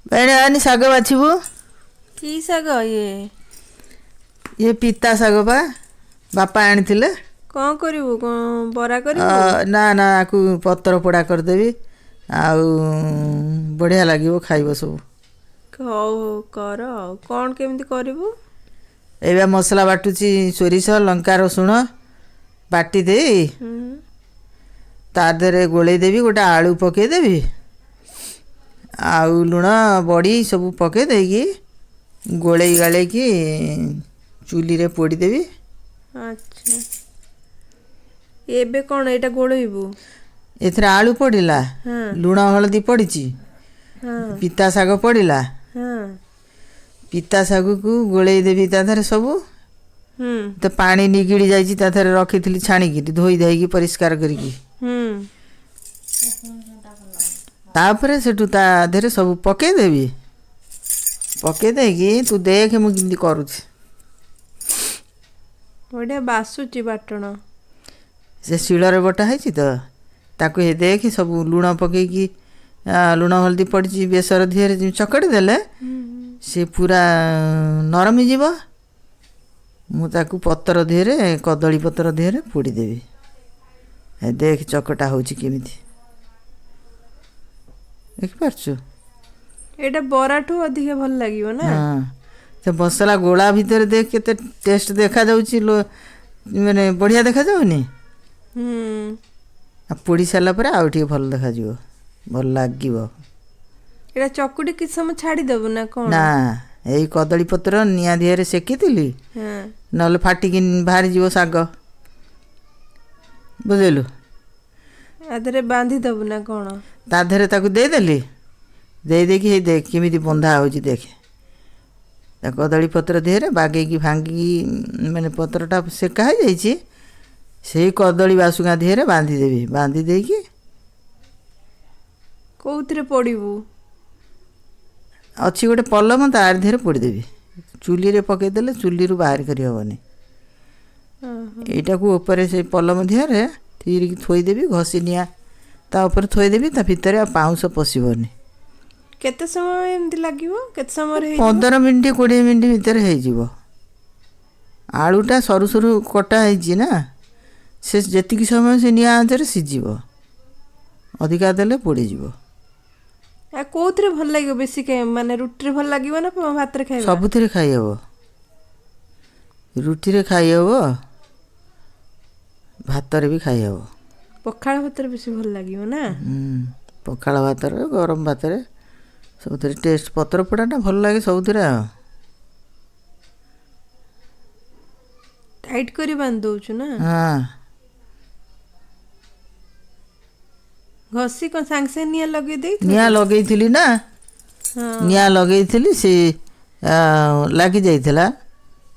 बेणे आनी शाग बाछबू की शाग ये पिता शाग बा बापा आनी कौन करू कौन बरा करू ना ना आकु पतर पोड़ा करदेवी आउ बढ़िया लगे खाइब सब हौ कर कौन केमिति करू एबा मसला बाटुची सोरिष लंका रसुण बाटी दे ता देहरे गोले देवी गोटे आलू पकेदेवी आउ लुण बड़ी सब पके देगी गोले गाले की चूली रे पोड़ी देवी। अच्छा एबे कौन एटा गोलइबू एथरे आलू पड़िला लुण हलदी पड़ीची पिता शाग पड़िला पिता शाग को गोले देवी ता धरे सबू तो पानी निगिड़ी जाइए ता धरे रखी छाणिकी धोई धाइकी परिष्कार करिकी तापरे सेठू ता देहरे सब पकेदेवी पके देकी तू देख मु किंती करूची बढ़िया बासुची बाटण से शिଳରେ बटा है तो ताको हे देख सब लुण पकईकी लुण हल्दी पड़ी बेसर दिहरे चकड़ी देले से पूरा नरम जीव मु ताकू पतर दिहरे कदली पतर दिहरे पोड़ी देवी हे देख चकटा होची केमिति देख पारछु एटा बराठू अधिक भल लागियो ना। हाँ तो मसला गोला भितर देख केते टेस्ट देखा जाउची माने बढ़िया देखा जाउनी आ पोड़ी सारा पर आउ ठीक भल देखा जीवो भल लागिवो एटा चकुटी किछ समय छाड़ी देबो ना कोन ना एई कदली पत्र निया दिहरे सेकितिली नले फाटिकी बाहरी जीवो साग बुझेलु आधरे बांधी देबो ना कोन ता धरे ताकू दे देली दे देखी हे देख केमिति बंधा होची देख ता कदली पत्र देहरे बागे की भांगी माने पत्रटा सेका हो जाइए से कदली बासुगा देहरे बांधी देवी बांधी देकी कोउतरे पड़ीबू अच्छी गोटे पलम तार देहरे पोड़ी देवी चूली रे पकई देले चूली रु बाहर करी हबनी एटा को ऊपर से पलम देहरे तीर थोई देवी घसी निया ता ऊपर थोई देवी ता भितर आ पाउंस पसिबनी केते समय एमती लागिवो केते समय रे 15 मिनिट 20 मिनिट भितर हे जीवो आलूटा सरु सरु कटा है ना से जेतिकी समय से निया आंचरे सिझिबो अधिका देले पोड़ी जीवो आ कोउतरे भल लागियो बेसी के माने रुटी रे भल लागियो ना भात रे खाइबो सबुथिरे खाइ हबो रुटी रे खाइ हबो भात रे भी खाइ हबो पखाळ भात रे बेसी भल लागियो ना पखाळ भात रे गरम भात रे सबुथिरे टेस्ट पत्र पोड़ाटा भल लागे सबुथिरे टाइट करी बांध दउछु ना हाँ घसी को सांग से निया लगे दे निया लगेइथिली ना निया लगेइथिली से लागी जाइथिला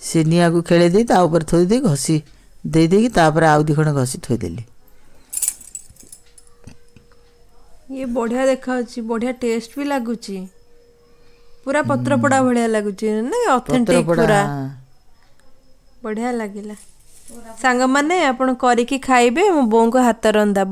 से निया को खेले दे ता ऊपर थोई दे घसी दे देकी तापर आउ दी खण घसी थोई देली ये बढ़िया देखाउची बढ़िया टेस्ट भी लागुची पूरा पत्र पड़ा बढ़िया लागुची ना ऑथेंटिक पूरा बढ़िया लागिला सांग माने आपण करिकी खाइबे मो बों को हाथ रंदा